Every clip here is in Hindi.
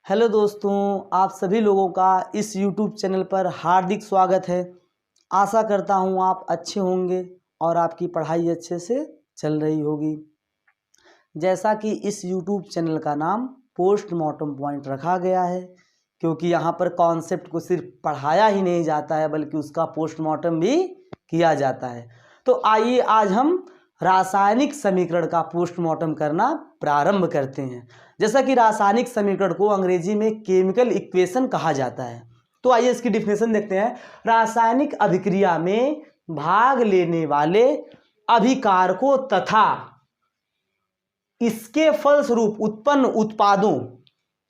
हेलो दोस्तों, आप सभी लोगों का इस YouTube चैनल पर हार्दिक स्वागत है। आशा करता हूँ आप अच्छे होंगे और आपकी पढ़ाई अच्छे से चल रही होगी। जैसा कि इस YouTube चैनल का नाम पोस्टमार्टम पॉइंट रखा गया है, क्योंकि यहाँ पर कॉन्सेप्ट को सिर्फ पढ़ाया ही नहीं जाता है बल्कि उसका पोस्टमार्टम भी किया जाता है। तो आइए आज हम रासायनिक समीकरण का पोस्टमार्टम करना प्रारंभ करते हैं। जैसा कि रासायनिक समीकरण को अंग्रेजी में केमिकल इक्वेशन कहा जाता है, तो आइए इसकी डिफिनेशन देखते हैं। रासायनिक अभिक्रिया में भाग लेने वाले अभिकारकों तथा इसके फलस्वरूप उत्पन्न उत्पादों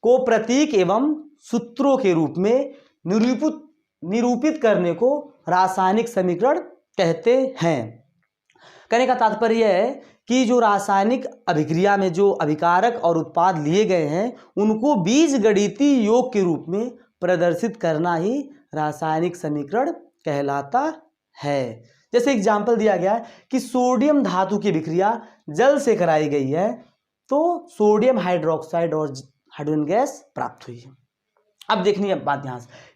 को प्रतीक एवं सूत्रों के रूप में निरूपित करने को रासायनिक समीकरण कहते हैं। कहने का तात्पर्य है कि जो रासायनिक अभिक्रिया में जो अभिकारक और उत्पाद लिए गए हैं उनको बीजगणितीय योग के रूप में प्रदर्शित करना ही रासायनिक समीकरण कहलाता है। जैसे एग्जाम्पल दिया गया है कि सोडियम धातु की अभिक्रिया जल से कराई गई है तो सोडियम हाइड्रोक्साइड और हाइड्रोजन गैस प्राप्त हुई है। अब देखनी है बात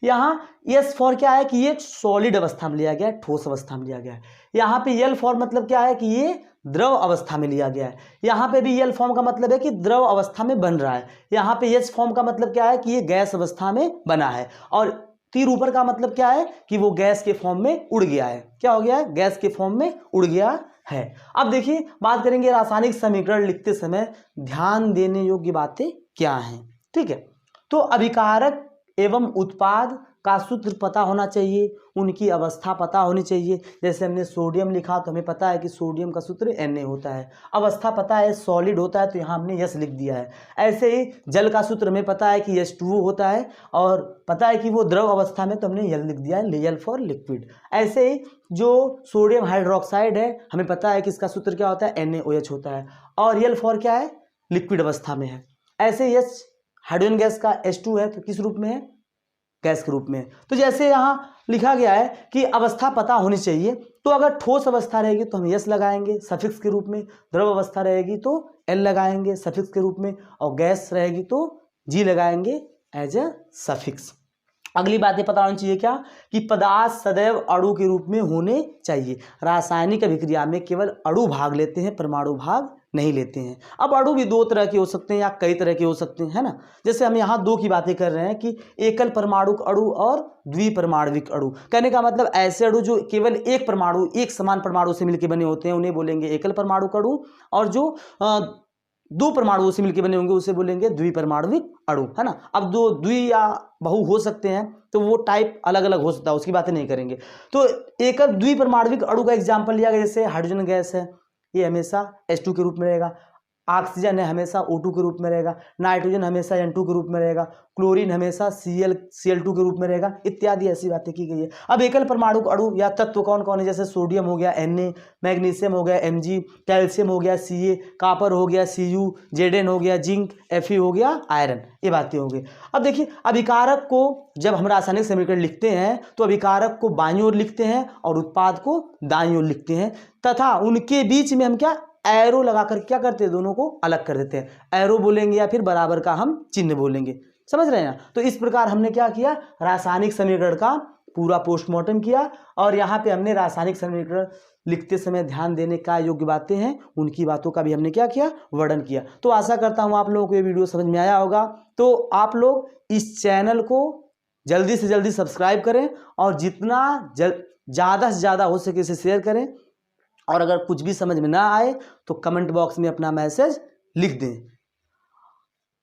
यहाँ एस फॉर क्या है कि ये सॉलिड अवस्था में लिया गया है, ठोस अवस्था में लिया गया है। यहाँ पे एल फॉर मतलब क्या है कि ये द्रव अवस्था में लिया गया है। यहाँ पे भी एल फॉर्म का मतलब है कि द्रव अवस्था में बन रहा है। यहाँ पे एच फॉर्म का मतलब क्या है कि ये गैस अवस्था में बना है। और तीर ऊपर का मतलब क्या है कि वो गैस के फॉर्म में उड़ गया है। क्या हो गया है? गैस के फॉर्म में उड़ गया है। अब देखिए बात करेंगे रासायनिक समीकरण लिखते समय ध्यान देने योग्य बातें क्या हैं। ठीक है, तो अभिकारक एवं उत्पाद का सूत्र पता होना चाहिए, उनकी अवस्था पता होनी चाहिए। जैसे हमने सोडियम लिखा तो हमें पता है कि सोडियम का सूत्र Na होता है। अवस्था पता है सॉलिड होता है तो यहाँ हमने यस लिख दिया है। ऐसे ही जल का सूत्र हमें पता है कि H2O होता है और पता है कि वो द्रव अवस्था में तो हमने यल लिख दिया है, एल फॉर लिक्विड। ऐसे ही जो सोडियम हाइड्रोक्साइड है हमें पता है कि इसका सूत्र क्या होता है NaOH होता है और यल फॉर क्या है? लिक्विड अवस्था में है। ऐसे यस हाइड्रोजन गैस का H2 है तो किस रूप में है? गैस के रूप में। तो जैसे यहाँ लिखा गया है कि अवस्था पता होनी चाहिए, तो अगर ठोस अवस्था रहेगी तो हम यस लगाएंगे सफिक्स के रूप में, द्रव अवस्था रहेगी तो एल लगाएंगे सफिक्स के रूप में, और गैस रहेगी तो जी लगाएंगे एज ए सफिक्स। अगली बात ये पता होनी चाहिए क्या कि पदार्थ सदैव अणु के रूप में होने चाहिए। रासायनिक अभिक्रिया में केवल अणु भाग लेते हैं, परमाणु भाग नहीं लेते हैं। अब अणु भी दो तरह के हो सकते हैं या कई तरह के हो सकते हैं, है ना। जैसे हम यहाँ दो की बातें कर रहे हैं कि एकल परमाणुक अणु और द्विपरमाणविक अणु। कहने का मतलब ऐसे अणु जो केवल एक परमाणु, एक समान परमाणु से मिलकर बने होते हैं उन्हें बोलेंगे एकल परमाणुक अणु, और जो दो परमाणुओं से मिलकर बने होंगे उसे बोलेंगे द्विपरमाणविक अणु, है ना। अब दो द्वि या बहु हो सकते हैं तो वो टाइप अलग अलग हो सकता है, उसकी बातें नहीं करेंगे। तो एकल द्विपरमाणविक अणु का एग्जाम्पल लिया गया, जैसे हाइड्रोजन गैस है ये हमेशा H2 के रूप में रहेगा, ऑक्सीजन है हमेशा O2 के रूप में रहेगा, नाइट्रोजन हमेशा N2 के रूप में रहेगा, क्लोरीन हमेशा Cl2 के रूप में रहेगा, इत्यादि ऐसी बातें की गई है। अब एकल परमाणु अणु या तत्व कौन कौन है? जैसे सोडियम हो गया Na, मैग्नीशियम हो गया Mg, कैल्शियम हो गया Ca, कॉपर हो गया Cu, Zn हो गया जिंक, Fe हो गया आयरन। ये बातें हो गई। अब देखिए अभिकारक को जब हम रासायनिक समीकरण लिखते हैं तो अभिकारक को बाईं ओर लिखते हैं और उत्पाद को दाईं ओर लिखते हैं, तथा उनके बीच में हम क्या एरो लगाकर क्या करते हैं? दोनों को अलग कर देते हैं। एरो बोलेंगे या फिर बराबर का हम चिन्ह बोलेंगे, समझ रहे हैं ना। तो इस प्रकार हमने क्या किया, रासायनिक समीकरण का पूरा पोस्टमार्टम किया और यहाँ पे हमने रासायनिक समीकरण लिखते समय ध्यान देने का योग्य बातें हैं उनकी बातों का भी हमने क्या किया, वर्णन किया। तो आशा करता हूँ आप लोगों को ये वीडियो समझ में आया होगा। तो आप लोग इस चैनल को जल्दी से जल्दी सब्सक्राइब करें और जितना ज़्यादा से ज़्यादा हो सके इसे शेयर करें, और अगर कुछ भी समझ में ना आए तो कमेंट बॉक्स में अपना मैसेज लिख दें।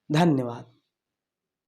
धन्यवाद।